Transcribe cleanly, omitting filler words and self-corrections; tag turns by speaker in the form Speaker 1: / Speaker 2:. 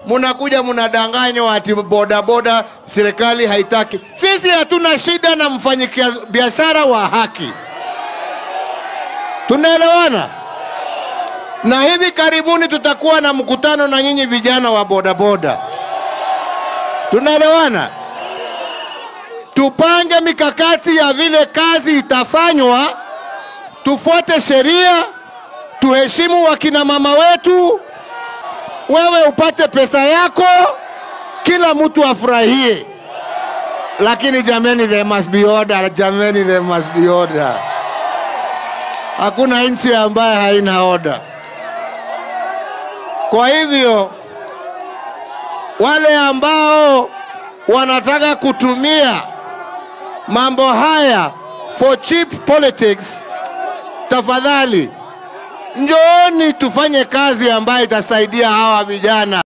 Speaker 1: munakuja munadanganywa ati bodaboda serikali haitaki. Sisi hatuna shida na mfanyabiashara wa haki. Tunaelewana? Na hivi karibuni tutakuwa na mkutano na nyinyi vijana wa bodaboda. Tunaelewana? Tupange mikakati ya vile kazi itafanywa, tufuate sheria, tuheshimu wakina mama wetu, wewe upate pesa yako, kila mtu afurahie. Lakini jameni, there must be order. Jameni, there must be order. Hakuna nchi ambaye haina order. Kwa hivyo wale ambao wanataka kutumia mambo haya for cheap politics, tafadhali njooni tufanye kazi ambayo itasaidia hawa vijana.